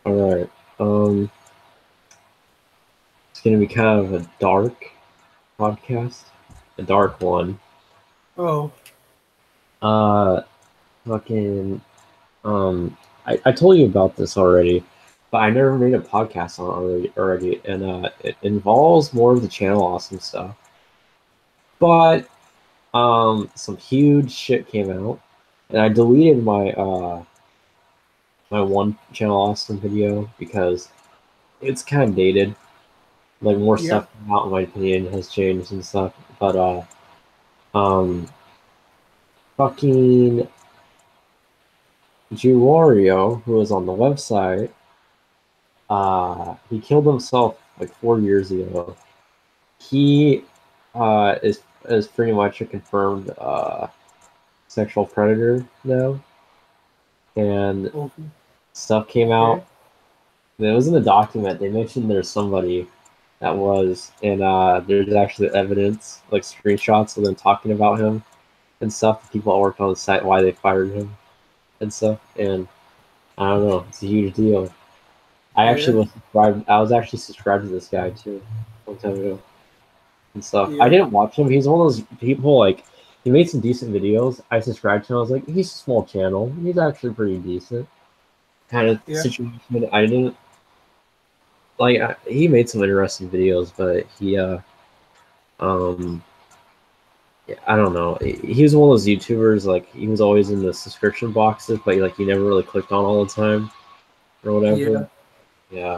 All right. It's gonna be kind of a dark podcast, a dark one. Oh, Uh, fucking. I told you about this already, but I never made a podcast on it already, and it involves more of the channel awesome stuff. But some huge shit came out, and I deleted my one channel awesome video because it's kind of dated. Like more yeah. stuff came out, in my opinion has changed and stuff. But um, fucking Jewwario, who was on the website, he killed himself like 4 years ago. He is pretty much a confirmed sexual predator now, and Okay. stuff came Okay. out. And it was in the document. They mentioned there's somebody that was, and there's actually evidence, like screenshots of them talking about him and stuff. The people that worked on the site, why they fired him and stuff. And I don't know, it's a huge deal. I actually Yeah. was subscribed. I was actually subscribed to this guy too, a long time ago and stuff. I Yeah. didn't watch him. He's one of those people like he made some decent videos. I subscribed to him. I was like, he's a small channel. He's actually pretty decent. Kind of Yeah. situation. I didn't like. He made some interesting videos, but um, yeah, I don't know. He was one of those YouTubers. Like he was always in the subscription boxes, but like he never really clicked on all the time or whatever. Yeah. Yeah.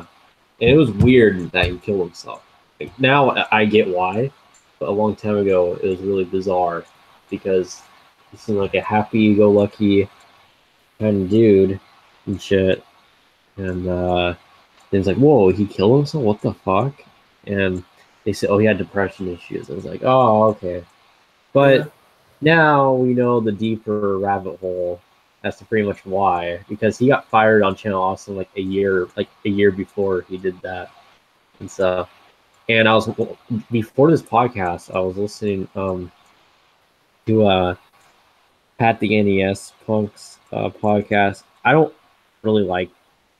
And it was weird that he killed himself. Like, now I get why, but a long time ago it was really bizarre because he seemed like a happy-go-lucky kind of dude and shit. And then it's like, whoa, he killed himself? What the fuck? And they said, oh, he had depression issues. I was like, oh, okay. Yeah. But now we know the deeper rabbit hole as to pretty much why, because he got fired on Channel Austin like a year before he did that and stuff. And I was before this podcast, I was listening to Pat the NES Punk's podcast. I don't really like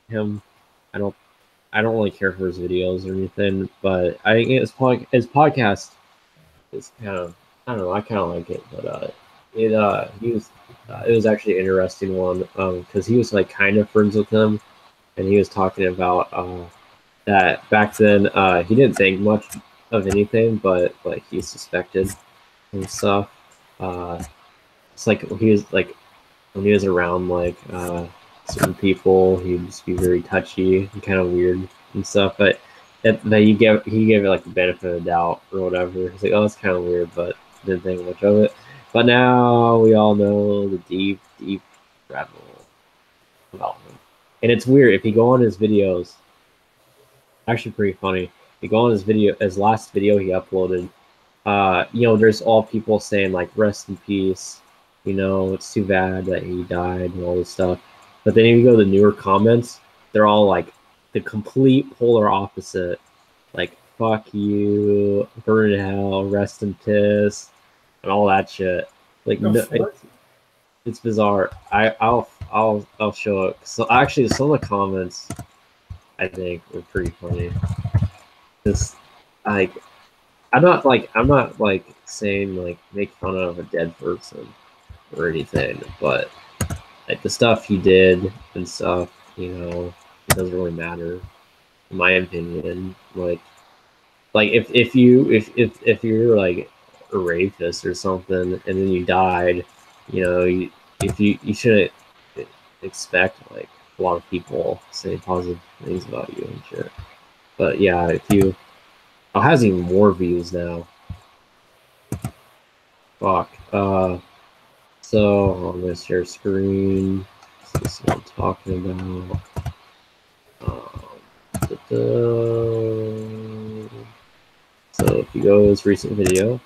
him. I don't I don't really care for his videos or anything, but I think his podcast is kind of I don't know. I kind of like it, but it was actually an interesting one because he was like kind of friends with him, and he was talking about that back then he didn't think much of anything, but like he suspected and stuff. Uh, it's like he was like when he was around like certain people, he'd just be very touchy and kind of weird and stuff. But that he gave it like the benefit of the doubt or whatever. He's like, oh, it's kind of weird, but didn't think much of it. But now we all know the deep rabbit hole about him, and it's weird if you go on his videos. Actually, pretty funny. If you go on his last video he uploaded. There's all people saying like rest in peace. It's too bad that he died and all this stuff. But then if you go to the newer comments, they're all like the complete polar opposite. Like fuck you, burn in hell, rest in piss, and all that shit. Like The no, fuck? it's bizarre. I'll show it. So actually, some of the comments I think were pretty funny. Just like I'm not like saying like make fun of a dead person or anything, but like the stuff he did and stuff, it doesn't really matter in my opinion. Like if you're like a rapist or something and then you died, if you shouldn't expect like a lot of people say positive things about you and shit. But yeah, if you it has even more views now. Fuck. So I'm gonna share screen. This is what I'm talking about. So if you go to his recent video,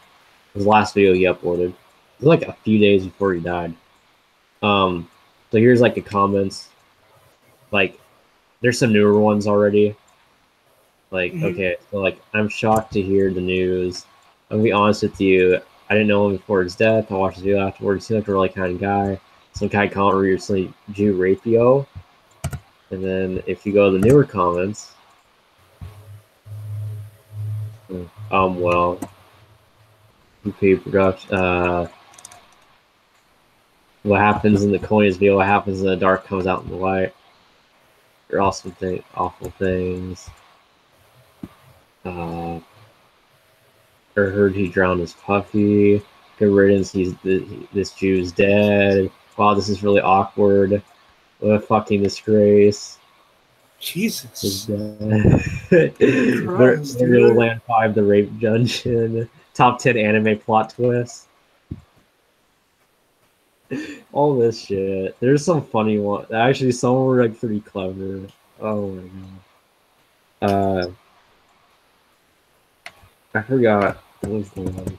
his last video he uploaded, it was like a few days before he died. So here's like the comments. Like, there's some newer ones already. Like, Hmm. okay, so like I'm shocked to hear the news. I'll be honest with you. I didn't know him before his death. I watched the video afterwards. He seemed like a really kind guy. Some guy commented recently, Jewwario. And then if you go to the newer comments, well, UP production, what happens in the coin is what happens in the dark comes out in the light. They're awful things. I heard he drowned his puppy. Good riddance. This Jew's dead. Wow, this is really awkward. What a fucking disgrace. Jesus. Mario Land 5, the rape dungeon. Top 10 anime plot twists. All this shit. There's some funny ones. Actually, some were like pretty clever. Oh my god. I forgot. What was the one?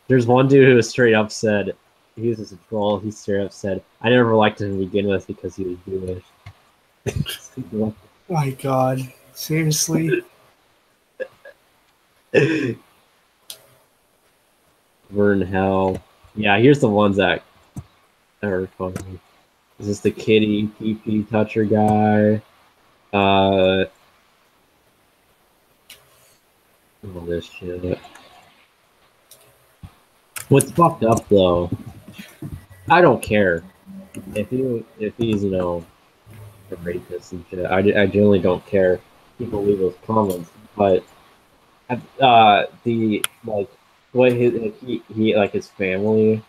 There's one dude who was straight up said, he was just a troll, he straight up said, I never liked him to begin with because he was Jewish. Oh my god. Seriously? We're in hell. Yeah, here's the ones that are funny. Is this the kitty PP toucher guy? All this shit. What's fucked up though? I don't care if he's you know a rapist and shit. I generally don't care. People leave those comments, but the like what he like his family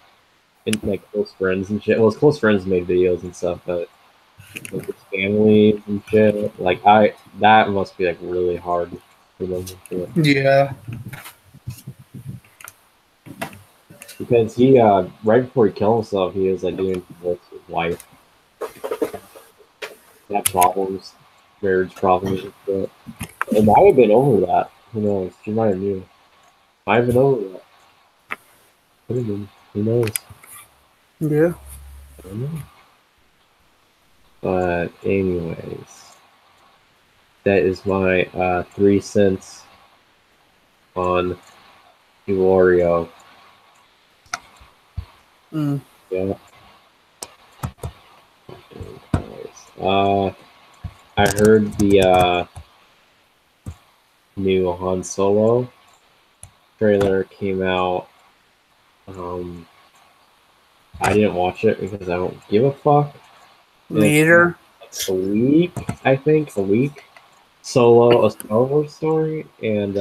and like close friends and shit. Well, his close friends made videos and stuff, but like his family and shit. Like that must be like really hard for them. Yeah. Because he right before he killed himself, he was like doing divorce with his wife. He had problems, marriage problems and shit. It might have been over that. Who knows? She might have knew. Might have been over that. Could have been. Who knows? Yeah. I don't know. But anyways, that is my 3 cents on Jewwario. Yeah. I heard the new Han Solo trailer came out. I didn't watch it because I don't give a fuck. Me either. A week, I think. A week. Solo, a Star Wars story, and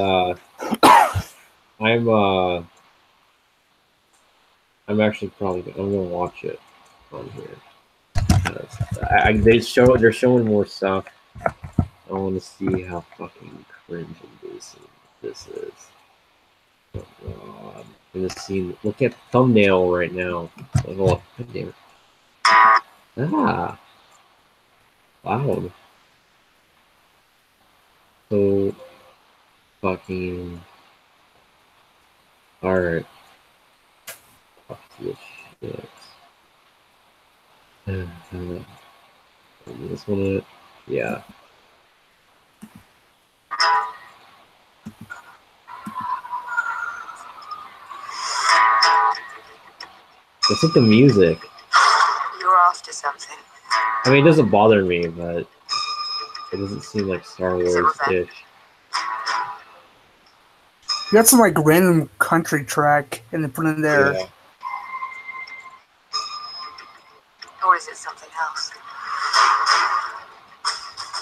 I'm actually probably I'm gonna watch it on here. They're showing more stuff. I want to see how fucking cringe this is. Oh god! I'm just seeing. Look at the thumbnail right now. Oh, damn it. Ah, loud. So fucking. Alright. Fuck this shit. This one, yeah. What's with the music? You're after something. I mean, it doesn't bother me, but it doesn't seem like Star Wars-ish. You got some like random country track and they put in there. Yeah. Or is it something else?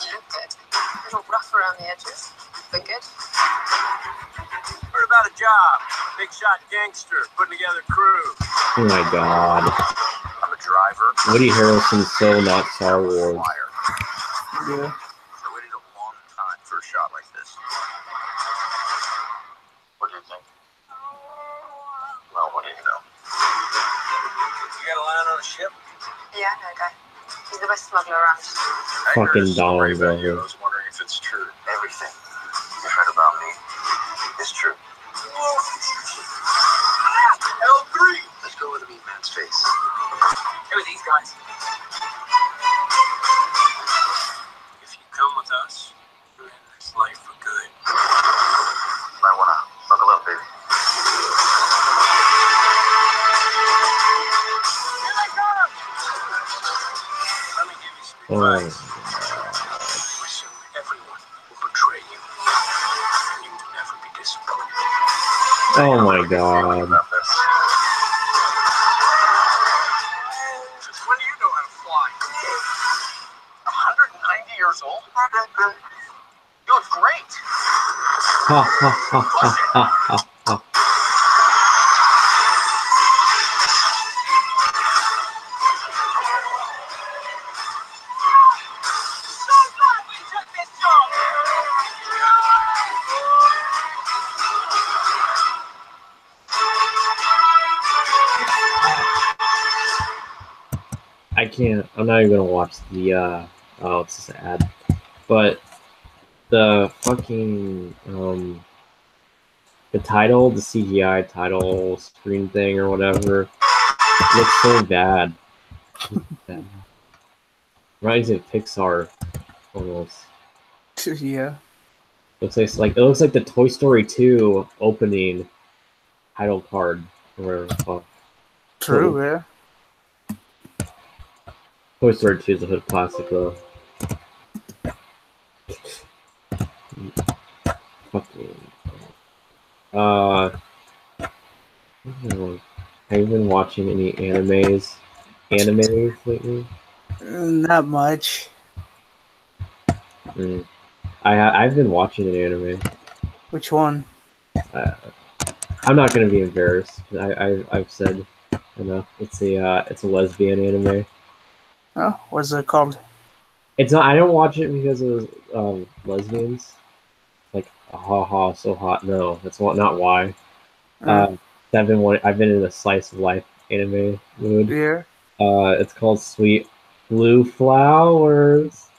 You look good. A little rough around the edges, but good. Heard about a job. Big shot gangster putting together crew. Oh my god. I'm a driver. Woody Harrelson's so not Star Wars. Yeah. Yeah. I waited a long time for a shot like this. What do you think? Well, what do you know? You got a line on a ship? Yeah, I know a guy. He's the best smuggler around. Fucking Donald I was wondering if it's true. Everything you heard about me is true. L3! Let's go with the meat man's face. Who are these guys? If you come with us, you're in this life for good. Might wanna buckle up, baby. Here they come! Let me give you some advice. Oh my god. About this. Since when do you know how to fly? 190 years old? You look great. Ha ha ha ha ha ha ha. So glad we took this job. I can't. I'm not even gonna watch the. Oh, it's just an ad. But the fucking the title, the CGI title screen thing or whatever, looks so bad. Reminds me of Pixar almost. Yeah. It looks like the Toy Story 2 opening title card or whatever the fuck. True, yeah. Toy Story 2 is a hood classic though. Fucking. Have you been watching any animes lately? Not much. I've been watching an anime. Which one? I'm not gonna be embarrassed. I've said enough. It's a lesbian anime. Oh, what's it called? It's not. I don't watch it because of lesbians. Like, ha ha, so hot. No, that's not why. I've been in a slice of life anime mood. Yeah. It's called Sweet Blue Flowers.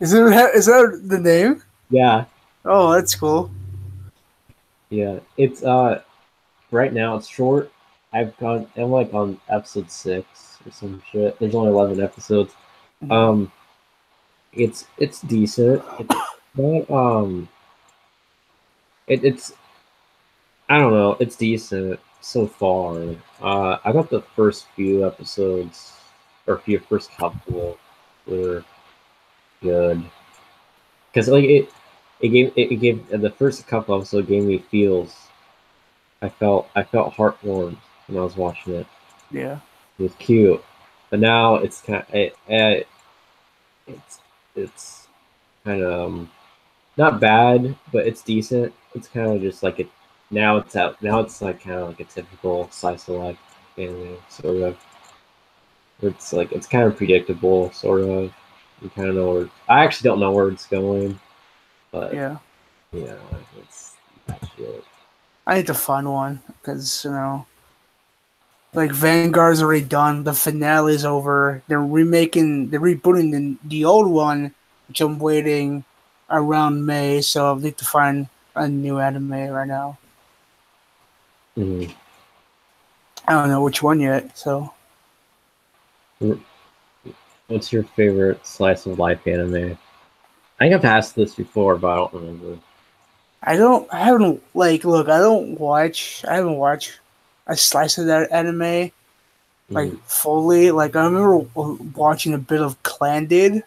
Is that the name? Yeah, Oh, that's cool. yeah. It's right now it's short. I'm like on episode 6 or some shit. There's only 11 episodes. It's decent. It's not it's I don't know. It's decent so far. I got the first few episodes or first couple were good because like it gave the first couple episodes gave me feels. I felt heartwarmed when I was watching it. Yeah. It was cute, but now it's it's kind of not bad, but it's decent. It's kind of just like it. Now it's out. Now it's like kind of like a typical slice of life anime, sort of. It's like it's kind of predictable, sort of. You kind of know where. I actually don't know where it's going, but Yeah. it's that shit. I need to find one because like Vanguard's already done. The finale's over. They're rebooting the old one, which I'm waiting around May. So I need to find a new anime right now. Mm-hmm. I don't know which one yet. So What's your favorite slice of life anime? I think I've asked this before, but I don't remember. I haven't a slice of that anime like fully. Like I remember watching a bit of Clandid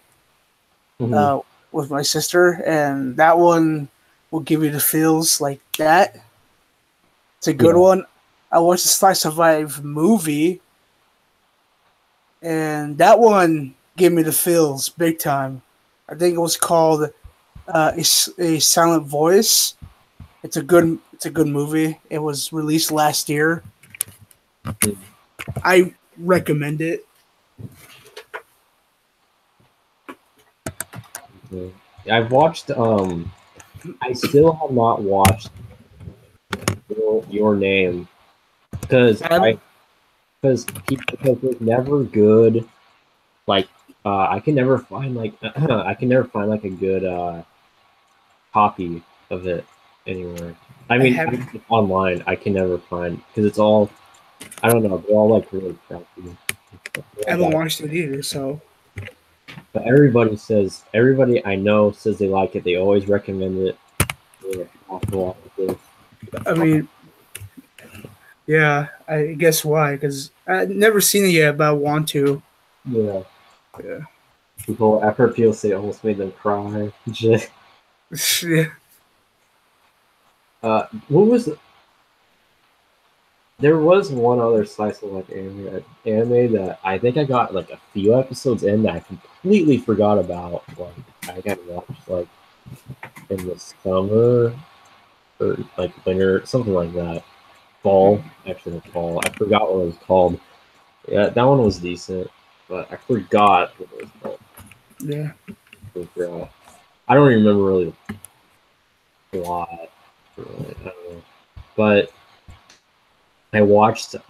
with my sister, and that one will give you the feels like that. It's a good one. I watched the Slice of Life movie, and that one gave me the feels big time. I think it was called a Silent Voice. It's a good movie. It was released last year. I recommend it. I've watched. I still have not watched Your Name because there's never good. Like I can never find like a good copy of it anywhere. I mean, online I can never find because it's all. I don't know. They're all like really crappy. I haven't watched it either, so. But everybody I know says they like it. They always recommend it. I mean, yeah, I guess why? Because I've never seen it yet, but I want to. Yeah. Yeah. I've heard people say it almost made them cry. Yeah. What was There was one other slice of life anime that I think I got like a few episodes in that I completely forgot about. Like I got watched like in the summer or like winter, something like that. Fall, actually, the fall. I forgot what it was called. Yeah, that one was decent, but I forgot what it was called. Yeah. I forgot. I don't even remember really a lot. Really, I don't know. But I watched that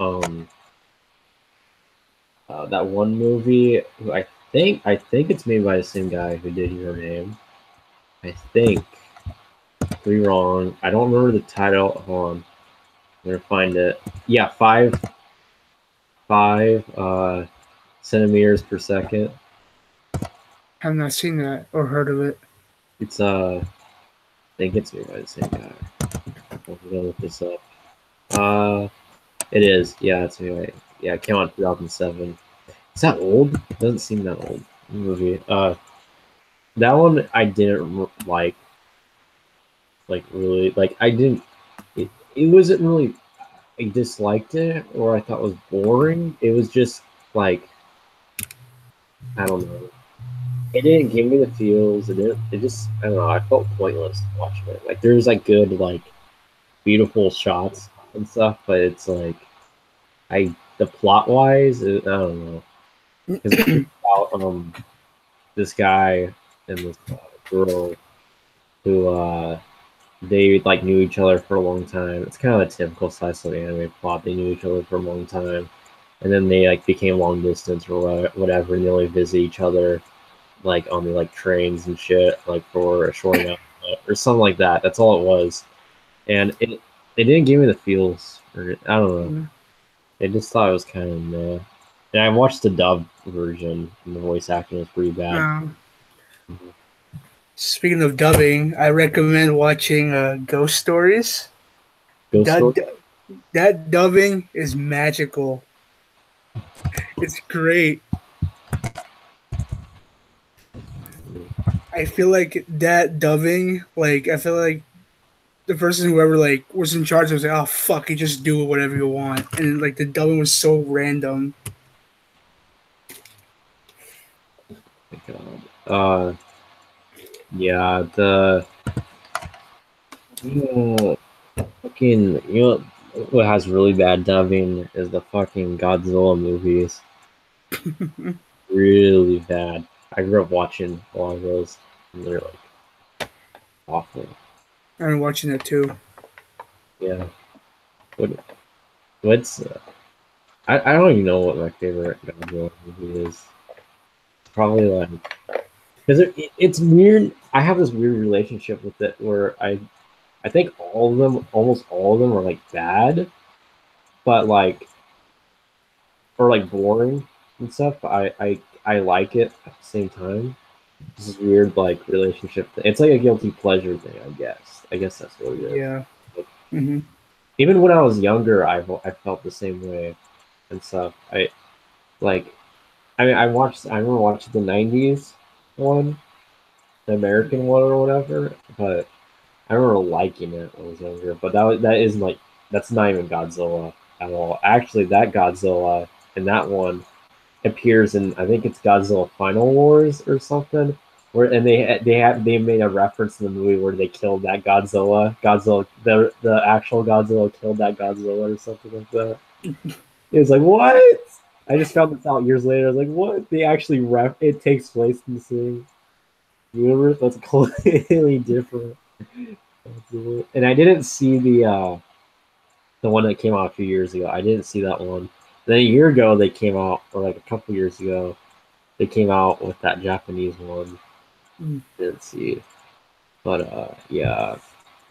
one movie. Who I think it's made by the same guy who did Your Name. I think. Could be wrong. I don't remember the title. Hold on. I'm gonna find it. Yeah, five centimeters per second. Have not seen that or heard of it. It's I think it's made by the same guy. I'm gonna look this up. It is. Yeah, it's made by. Yeah, it came out in 2007. Is that old? It doesn't seem that old. Movie. That one I didn't like. Like really, like I didn't. It wasn't really. I disliked it, or I thought it was boring. It was just like I don't know. It didn't give me the feels. It didn't. It just I don't know. I felt pointless watching it. Like there's like good like beautiful shots and stuff, but it's like the plot wise, I don't know. Because it's about this guy and this girl who they like knew each other for a long time. It's kind of a typical slice of anime plot. They knew each other for a long time, and then they like became long distance or whatever, and they only visit each other like on the like trains and shit, like for a short amount or something like that. That's all it was, and it didn't give me the feels. Or, I don't know. I just thought it was kind of meh. And I watched the dub version, and the voice acting was pretty bad. Speaking of dubbing, I recommend watching Ghost Stories. That dubbing is magical. It's great. I feel like that dubbing, like I feel like the person whoever like was in charge was like, oh fuck, you just do whatever you want, and like the dubbing was so random. God. Yeah, the fucking what has really bad dubbing is the fucking Godzilla movies. Really bad. I grew up watching a lot of those, and they're like awful. I've been watching that too. Yeah. What's I don't even know what my favorite Godzilla movie is. Probably like because it's weird. I have this weird relationship with it where I think almost all of them are like bad, but like or like boring and stuff. But I like it at the same time. This is weird like relationship thing. It's like a guilty pleasure thing, I guess. I guess that's what it is. Yeah. Like, even when I was younger, I felt the same way and stuff. I mean, I remember watching the '90s one, the American one or whatever. But I remember liking it when I was younger. But that's not even Godzilla at all. Actually, that Godzilla in that one appears in I think it's Godzilla Final Wars or something. They made a reference in the movie where they killed that Godzilla. The actual Godzilla killed that Godzilla or something like that. It was like what? I just found this out years later. I was like, what? They actually it takes place in the same universe. That's completely different. And I didn't see the one that came out a few years ago. I didn't see that one. Then a year ago they came out, or like a couple years ago, they came out with that Japanese one. Didn't see it. But yeah.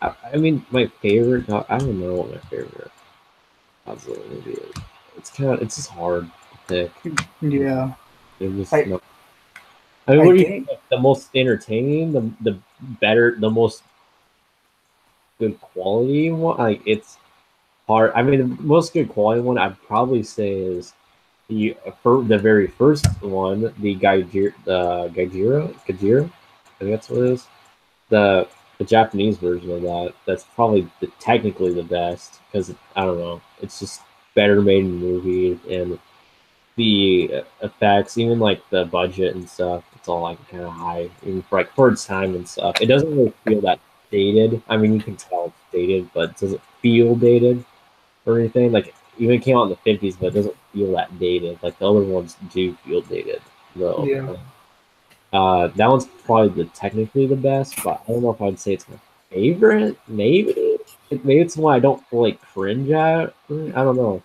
I mean my favorite I don't know what my favorite Godzilla movie is. It's just hard to pick. Yeah. Just I mean, what do you think? The most entertaining, the better, the most good quality one? Like it's hard. I mean, the most good quality one I'd probably say is the very first one, the Gajira. I think that's what it is. The Japanese version of that. That's probably technically the best because I don't know. It's just better made movie, and the effects, even like the budget and stuff, it's all like kind of high, even for like for its time and stuff. It doesn't really feel that dated. I mean, you can tell it's dated, but it doesn't feel dated or anything. Like even it came out in the 50s, but it doesn't feel that dated. Like the other ones do feel dated, though. Yeah. That one's probably technically the best, but I don't know if I'd say it's my favorite. Maybe it's one I don't like cringe at. I don't know.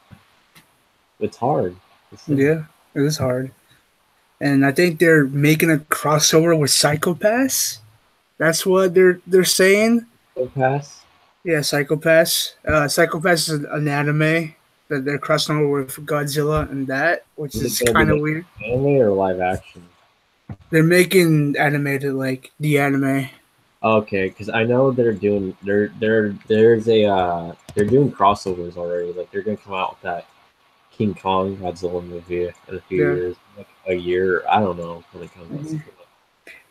It's hard. Yeah, it is hard. And I think they're making a crossover with Psychopaths. That's what they're saying. Pass. Yeah, Psychopaths. Psychopaths is an anime that they're crossing over with Godzilla and that, which is kind of weird. Anime or live action? They're making animated like the anime. Okay, because I know they're doing they're doing crossovers already. Like they're gonna come out with that King Kong Godzilla movie in a few years, like a year. I don't know when it comes. Mm-hmm.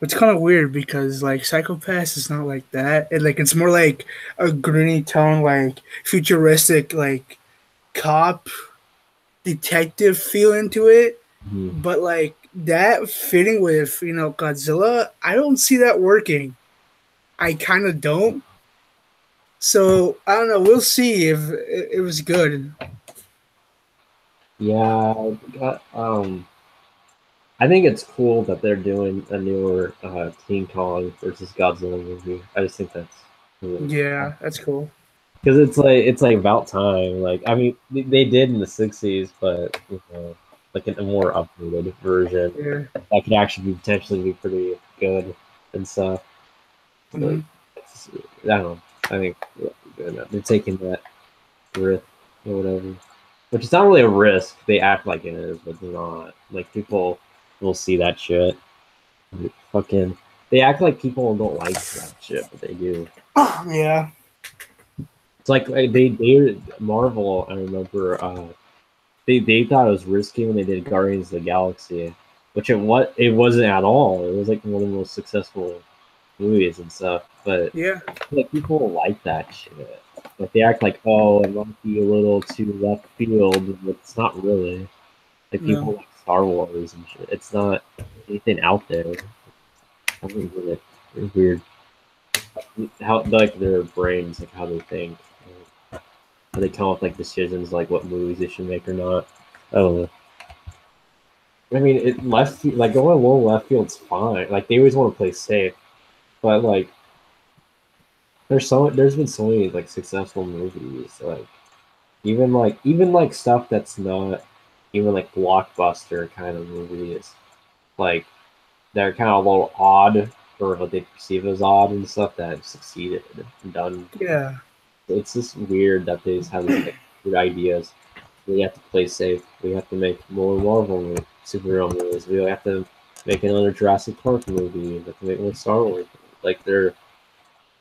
It's kind of weird because like Psychopaths is not like that. It's more like a gritty tone, like futuristic, like cop detective feel into it. Mm-hmm. But like that fitting with Godzilla, I don't see that working. I kind of don't. So I don't know. We'll see if it was good. Yeah, I think it's cool that they're doing a newer King Kong versus Godzilla movie. I just think that's really Yeah, that's cool. because it's like about time. Like I mean, they did in the 60s, but like a more updated version that could actually potentially be pretty good and stuff. Mm-hmm. I don't know. I think they're taking that risk or whatever, which is not really a risk. They act like it is, but they're not. Like people will see that shit. Fucking, they act like people don't like that shit, but they do. Yeah. It's like they Marvel. I remember they thought it was risky when they did Guardians of the Galaxy, which it wasn't at all. It was like one of the most successful movies and stuff. But yeah, like people like that shit. Like they act like, oh, it might be a little too left field, but it's not really. Like people like Star Wars and shit. It's not anything out there. I don't get it. It's weird. How like their brains, like how they think. How they come up with like decisions, like what movies they should make or not. I don't know. I mean, like going a little left field's fine. Like they always want to play safe, but like there's been so many like successful movies, like even like stuff that's not even like blockbuster kind of movies, like they're kind of a little odd or what they perceive as odd and stuff that have succeeded and done. Yeah. It's just weird that they just have these like, good ideas. We have to play safe. We have to make more Marvel movies, superhero movies. We have to make another Jurassic Park movie. We have to make more Star Wars. Like they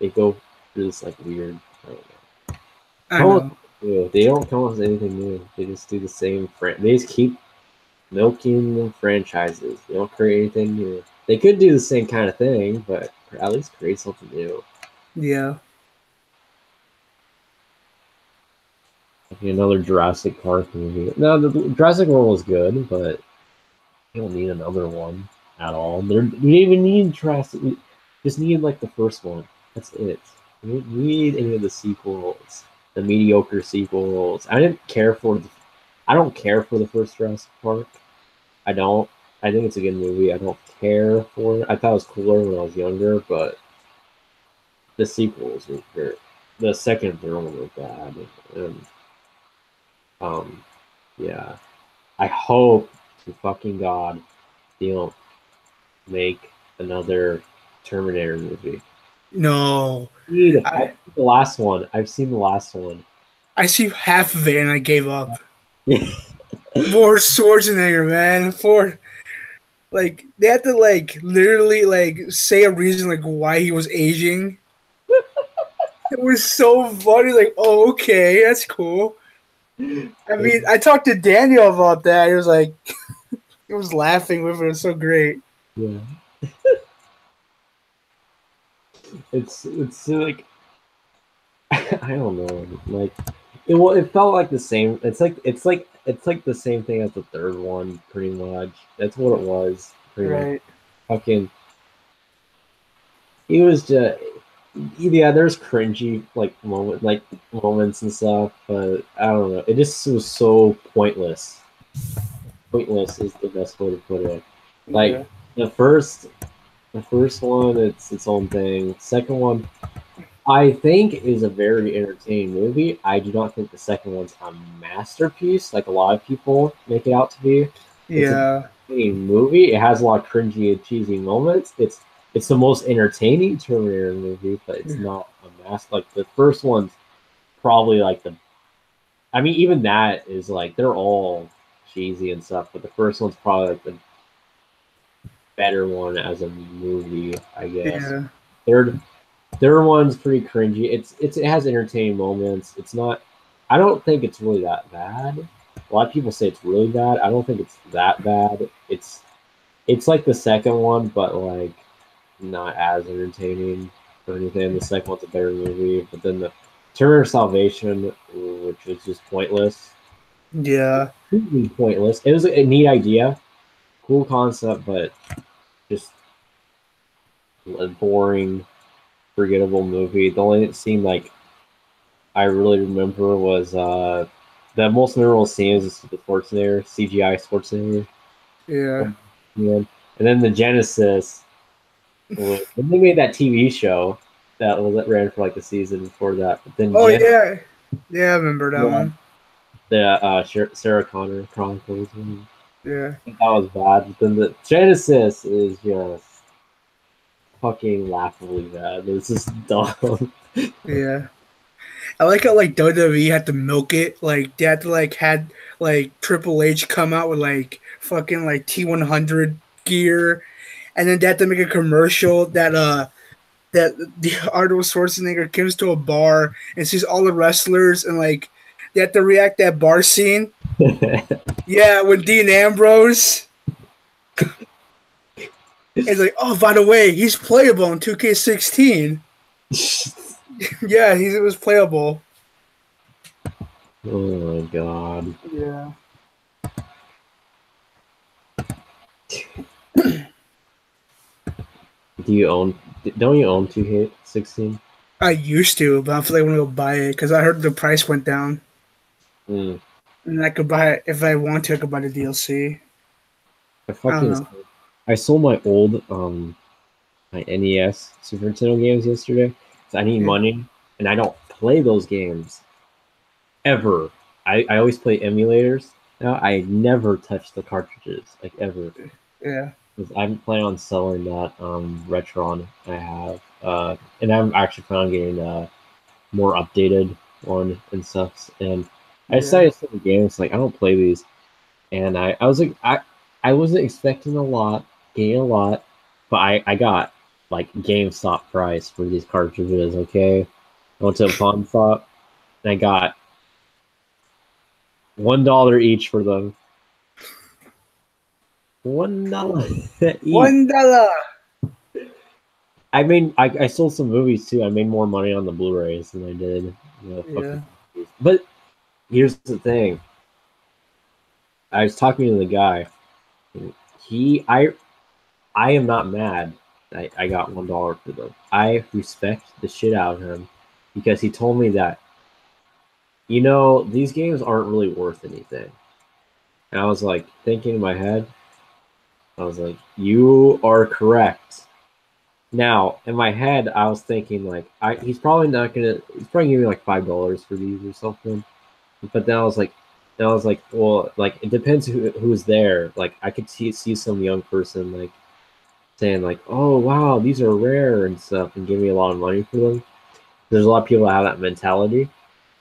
go through this like weird. I don't know. They don't come up with anything new. They just do the same. They just keep milking the franchises. They don't create anything new. They could do the same kind of thing, but at least create something new. Yeah. Another Jurassic Park movie. No, the Jurassic World was good, but you don't need another one at all. You don't even need Jurassic. We just need like the first one. That's it. We don't need any of the sequels, the mediocre sequels. I don't care for the first Jurassic Park. I don't. I think it's a good movie. I don't care for it. I thought it was cooler when I was younger, but the sequels were the second and third one were bad. And yeah. I hope to fucking God they don't make another Terminator movie. No. I've seen the last one. I've seen the last one. I see half of it and I gave up. More Schwarzenegger, man. Like they had to like literally like say a reason like why he was aging. It was so funny. Like, oh, okay, that's cool. I mean, I talked to Daniel about that. He was like, he was laughing with it. It was so great. Yeah. It's like I don't know. Like it felt like the same. It's like the same thing as the third one, pretty much. That's what it was, pretty much. Right. Fucking, it was just yeah. There's cringy moments and stuff, but I don't know. It just was so pointless. Pointless is the best way to put it. Yeah. Like the first one, it's its own thing. Second one, I think is a very entertaining movie. I do not think the second one's a masterpiece, like a lot of people make it out to be. It's a Yeah. entertaining movie. It has a lot of cringy and cheesy moments. It's the most entertaining Terminator movie, but it's not a master. Like the first one's probably like the. I mean, even that is like they're all cheesy and stuff, but the first one's probably like the better one as a movie, I guess. Yeah. Third one's pretty cringy. It has entertaining moments. It's not. I don't think it's really that bad. A lot of people say it's really bad. I don't think it's that bad. It's like the second one, but like not as entertaining or anything. The second one's a better movie, but then the Terminator Salvation, which was just pointless. Yeah. Completely pointless. It was a neat idea, cool concept, but just a boring, forgettable movie. The only thing that seemed like I really remember was the most memorable scene is the Schwarzenegger, CGI Schwarzenegger. Yeah. Yeah. And then the Genesis, when they made that TV show that ran for like the season before that. But then Oh yeah. Yeah, I remember that one. The Sarah Connor Chronicles. Yeah. That was bad. But then the Genesis is just fucking laughably bad. It's just dumb. Yeah. I like how like WWE had to milk it. Like they had to like had like Triple H come out with like fucking like T100 gear, and then they had to make a commercial that the Arnold Schwarzenegger comes to a bar and sees all the wrestlers and like they have to react that bar scene. Yeah, with Dean Ambrose. It's like, oh, by the way, he's playable in 2K16. Yeah, it was playable. Oh my god. Yeah. Don't you own 2K16? I used to, but I feel like I want to go buy it because I heard the price went down. Mm. And I could buy it if I want to. I could buy the DLC. I don't know. I sold my old my NES Super Nintendo games yesterday. So I need money, and I don't play those games ever. I always play emulators. Now I never touch the cartridges like ever. Yeah. I'm planning on selling that Retron I have, and I'm actually planning on getting a more updated one and stuff. And I decided to the games like I don't play these, and I was like I wasn't expecting getting a lot, but I got like GameStop price for these cartridges. Okay, I went to a pawn shop and I got $1 each for them. $1 each. $1. I mean, I sold some movies too. I made more money on the Blu-rays than I did. But here's the thing. I was talking to the guy. I am not mad. I got $1 for them. I respect the shit out of him because he told me that, these games aren't really worth anything. And I was like thinking in my head, I was like, you are correct. Now, in my head, I was thinking like, he's probably giving me like $5 for these or something. But then I was like, well, like it depends who's there. Like I could see some young person like saying like, oh wow, these are rare and stuff, and give me a lot of money for them. There's a lot of people that have that mentality,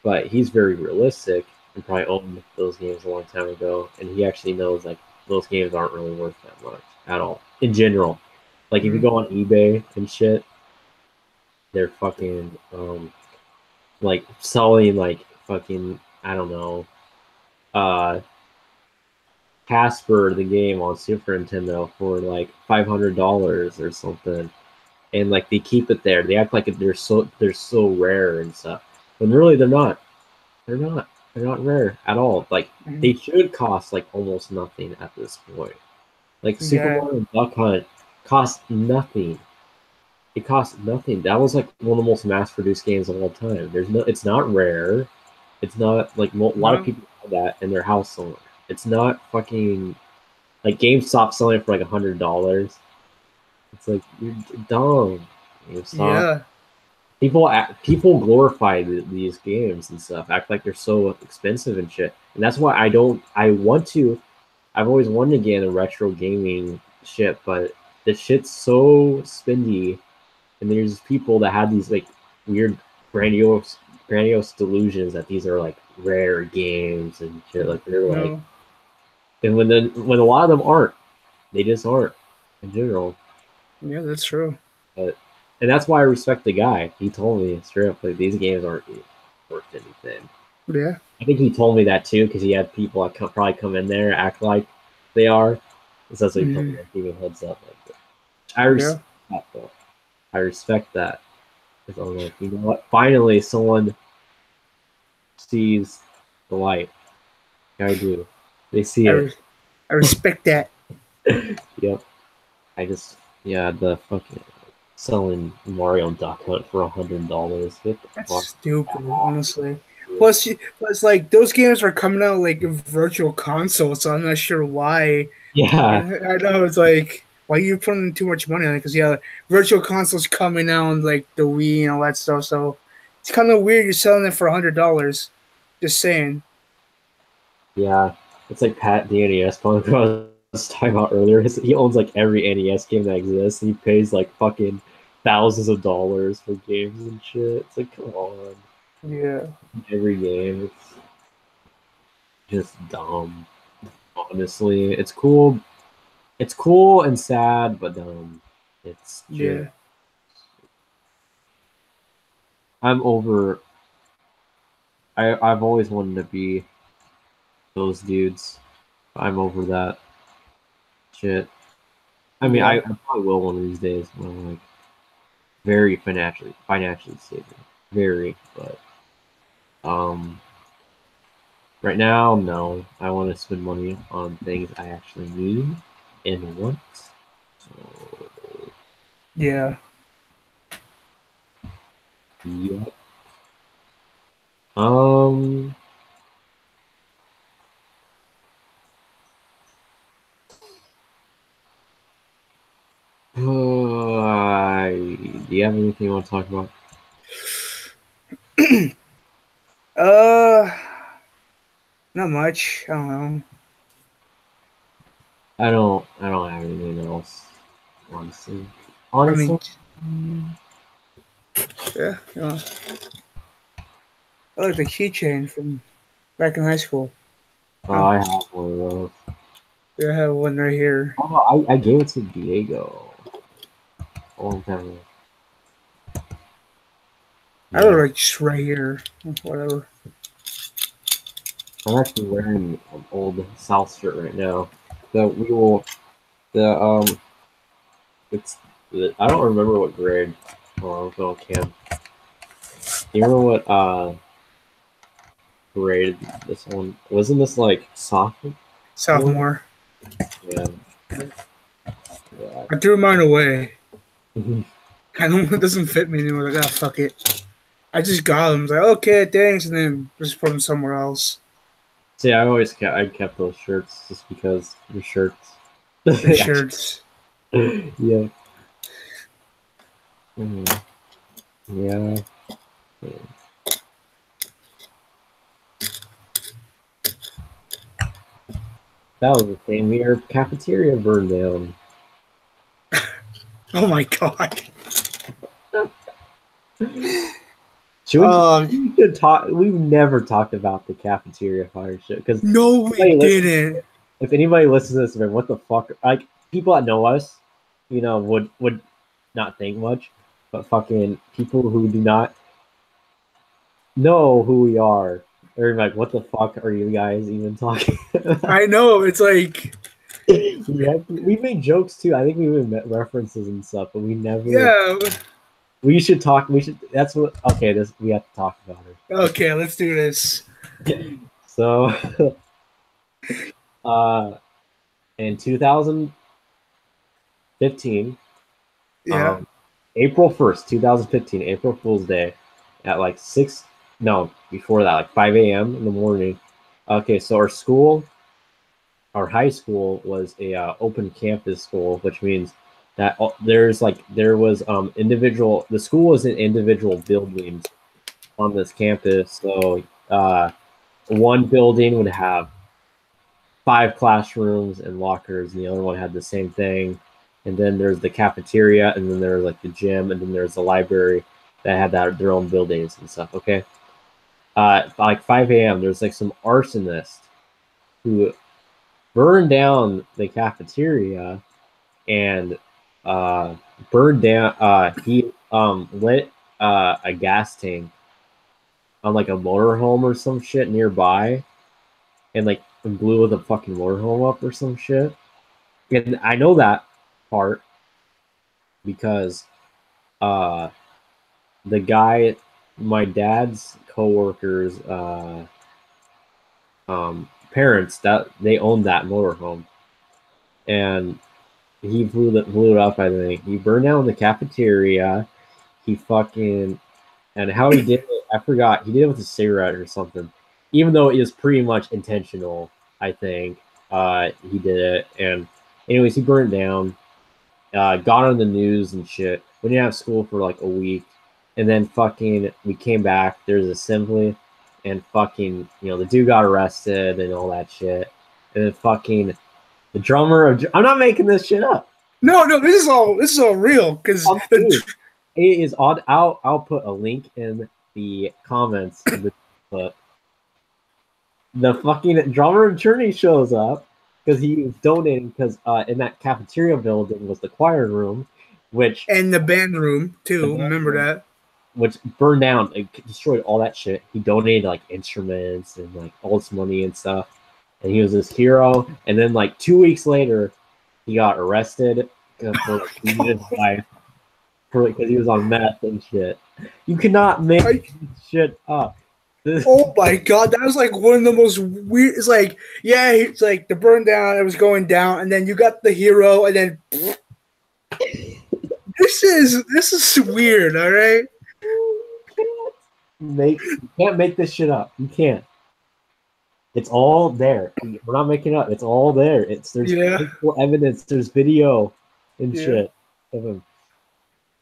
but he's very realistic and probably owned those games a long time ago, and he actually knows like those games aren't really worth that much at all in general. Like if you go on eBay and shit, they're fucking like selling like fucking I don't know Casper the game on Super Nintendo for like $500 or something, and like they keep it there. They act like they're so rare and stuff, when really they're not. They're not. They're not rare at all. Like they should cost like almost nothing at this point. Like Super Yeah. Mario Duck Hunt cost nothing. It cost nothing. That was like one of the most mass-produced games of all time. There's no. It's not rare. It's not like a lot of people have that in their house somewhere. It's not fucking like GameStop selling it for like $100. It's like you're dumb. GameStop. Yeah. People glorify these games and stuff, act like they're so expensive and shit, and that's why I don't. I've always wanted to get into retro gaming shit, but the shit's so spendy, and there's people that have these like weird grandiose delusions that these are like rare games and shit. Like they're like, and when a lot of them aren't, they just aren't in general. Yeah, that's true. And that's why I respect the guy. He told me straight up, like, these games aren't worth anything. Yeah. I think he told me that too because he had people that probably come in there act like they are. So that's what he told me. Give me a heads up like that. I respect that though. I respect that. Because I'm like, you know what? Finally, someone sees the light. I do. They see it. I respect that. Yep. The fucking selling Mario Duck Hunt for $100. That's stupid, honestly. Plus, like those games are coming out like a virtual console, so I'm not sure why. Yeah, I know it's like why you putting too much money on it because virtual consoles coming out on like the Wii and all that stuff. So it's kind of weird you're selling it for $100. Just saying. Yeah, it's like Pat the NES punk I was talking about earlier. He owns like every NES game that exists, and he pays like fucking thousands of dollars for games and shit. It's like, come on. Yeah. Every game, it's just dumb. Honestly, it's cool. It's cool and sad, but dumb. It's just, I'm over. I've always wanted to be those dudes. I'm over that shit. I mean, I probably will one of these days when I'm like very financially stable. Very, but right now, no. I want to spend money on things I actually need and want. So yeah. Yep. Do you have anything you want to talk about? Not much. I don't know. I don't have anything else. Honestly. I mean, yeah. I like the keychain from back in high school. Oh, I have one of those. Yeah, I have one right here. Oh, I gave it to Diego a long time ago. I have it like just right here. Whatever. I'm actually wearing an old South shirt right now. It's I don't remember what grade. Oh, I'll go Cam. Do you remember what grade this one? Wasn't this like sophomore? Yeah. I threw mine away. I don't. It doesn't fit me anymore. Like, fuck it. I just got them. I was like, okay, thanks, and then just put them somewhere else. See, I kept those shirts just because they're shirts. The shirts. Yeah. Yeah. That was the same year cafeteria burned down. Oh my god. We should talk. We've never talked about the cafeteria fire shit because no, we didn't. If anybody listens to this, man, what the fuck? Like people that know us, would not think much, but fucking people who do not know who we are, they're like, what the fuck are you guys even talking about? I know, it's like we made jokes too. I think we even met references and stuff, but we never. Yeah. We should talk. We should. That's what. Okay, we have to talk about it. Okay, let's do this. So, in 2015, Yeah. April 1st, 2015, April Fool's Day, at like 6, no, before that, like 5 a.m. in the morning. Okay, so our high school was a open campus school, which means that there was individual, the school was in individual buildings on this campus. So one building would have 5 classrooms and lockers, and the other one had the same thing. And then there's the cafeteria, and then there's like the gym, and then there's the library that had their own buildings and stuff. Okay, like 5 a.m. There's like some arsonist who burned down the cafeteria and burned down. He lit a gas tank on like a motorhome or some shit nearby, and like blew the fucking motorhome up or some shit. And I know that part because the guy, my dad's coworkers, parents, that they owned that motorhome, and he blew it up. I think he burned down the cafeteria. He fucking, and how he did it, I forgot. He did it with a cigarette or something. Even though it was pretty much intentional, I think he did it. And anyways, he burned it down. Got on the news and shit. We didn't have school for like a week, and then fucking we came back. There's assembly, and fucking the dude got arrested and all that shit. And then fucking the drummer of I'm not making this shit up. No, this is all real because it is odd. I'll put a link in the comments of the clip. The fucking drummer of Journey shows up because he was donating, because in that cafeteria building was the choir room, and the band room too. Remember that? Which burned down, it destroyed all that shit. He donated like instruments and like all this money and stuff, and he was this hero. And then like 2 weeks later, he got arrested for his life because he was on meth and shit. You cannot make shit up. Oh my god, that was like one of the most weird. It's like, yeah, it's like the burn down, it was going down, and then you got the hero, and then this is weird. All right, you can't make this shit up. You can't. It's all there. We're not making it up. It's all there. There's physical evidence. There's video and shit of him.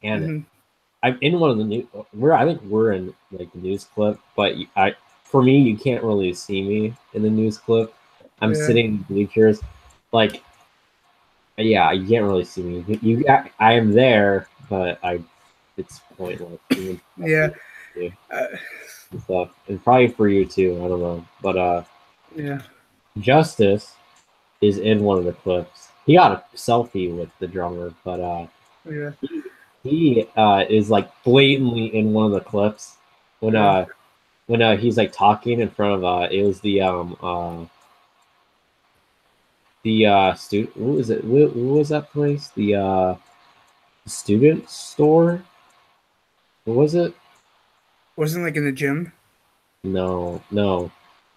And I'm in one of the news. I think we're in like the news clip, but for me, you can't really see me in the news clip. I'm sitting in bleachers, like, yeah, you can't really see me. I am there, but it's pointless. And stuff, and probably for you too. I don't know, but Justice is in one of the clips. He got a selfie with the drummer, but he is like blatantly in one of the clips when he's like talking in front of it was the student, what was it, what was that place, the student store, what was it? Wasn't like in the gym? No,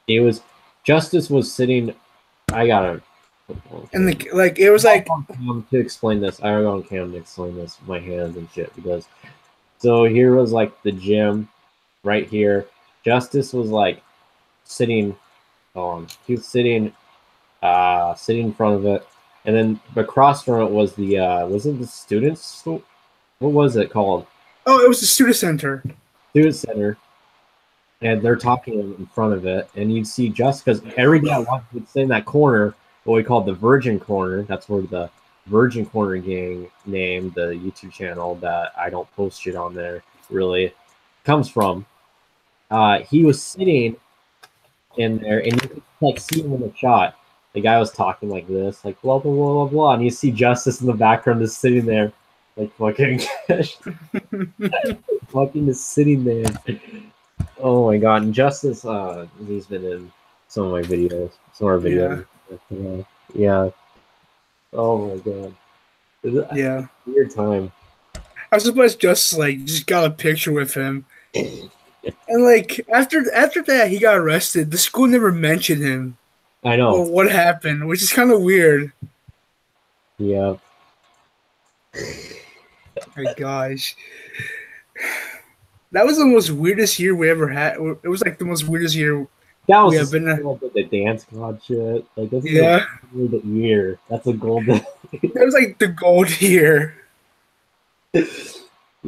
it was Justice was sitting. I gotta. And like it was like to explain this. I don't on cam to explain this with my hands and shit, because so here was like the gym right here. Justice was like sitting on. He was sitting in front of it, and then across from it was the wasn't the students store? What was it called? Oh, it was the student center. Student center. And they're talking in front of it, and you'd see because every day I would sit in that corner, what we called the Virgin Corner. That's where the Virgin Corner gang name, the YouTube channel that I don't post shit on there, really comes from. He was sitting in there, and you could like see him in the shot. The guy was talking like this, like blah blah blah blah blah, and you see Justice in the background just sitting there, like fucking, fucking just sitting there. Oh my god, and Justice, he's been in some of my videos, some of our videos. Yeah. Oh my god. Yeah. Weird time. I was surprised Justice like just got a picture with him. And like after that, he got arrested. The school never mentioned him I know. or what happened, which is kind of weird. Yeah. My gosh. That was the most weirdest year we ever had. It was like the most weirdest year That was we just have been. like the dance god shit. Like this is a Yeah, weird year. That's a golden. that was like the gold year.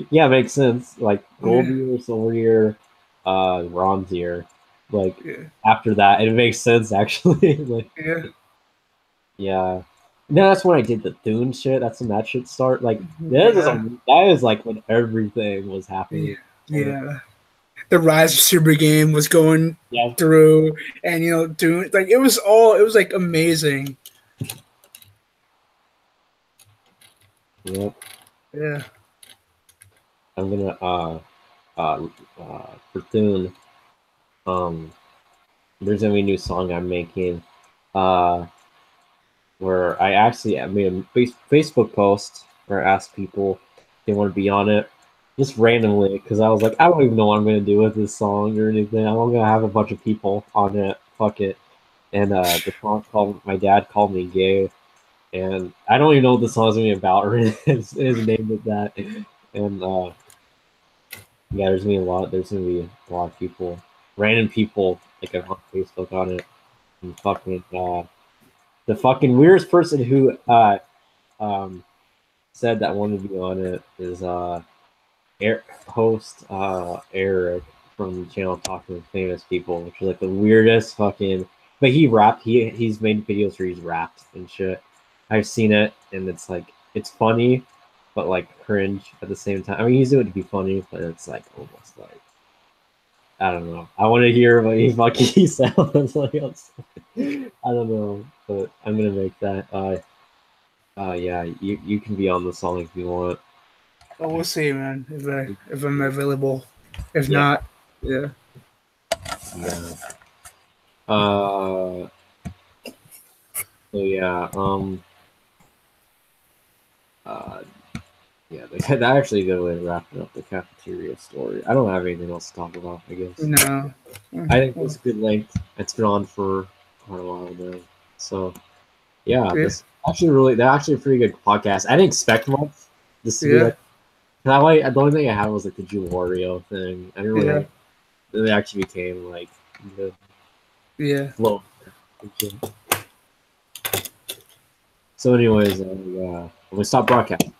Yeah, it makes sense. Like gold Yeah, year, silver year, bronze year. Like yeah, after that, it makes sense actually. Like yeah, yeah. No, that's when I did the Dune shit. That's when that shit start. Like yeah, that is like when everything was yeah. happening. Yeah. The Rise of Super Game was going Yeah. through, and doing like it was like amazing. Yep. Yeah. I'm gonna for Dune. Um, there's gonna be a new song I'm making. Where I actually made a Facebook post where I asked people if they want to be on it, just randomly, because I was like, I don't even know what I'm gonna do with this song or anything. I'm gonna have a bunch of people on it. Fuck it. And the song called "My Dad Called Me Gay," and I don't even know what the song's gonna be about or his name is that. And yeah, there's gonna be a lot of people, random people like on Facebook on it, and fucking the fucking weirdest person who um said that wanted to be on it is host Eric from the channel Talking with Famous People, which is like the weirdest fucking. But he rapped. He's made videos where he's rapped and shit. I've seen it, and it's like it's funny, but like cringe at the same time. I mean, he's doing it to be funny, but it's like almost like I don't know. I want to hear what he fucking sounds like. I don't know, but I'm gonna make that. Yeah, you can be on the song if you want. Well, we'll see, man. If I'm available. If Yeah, not, yeah. yeah. Uh, so yeah, uh, yeah. That actually a good way to wrap it up. The cafeteria story. I don't have anything else to talk about. I guess. No. I think it's a good length. It's been on for quite a while now. So yeah, Yeah. they're actually a pretty good podcast. I didn't expect much. This to be Yeah. like that way. The only thing I had was like the Jewwario thing. I didn't really Yeah. have. It actually became like the Yeah. flow. So, anyways, I'm gonna stop broadcasting.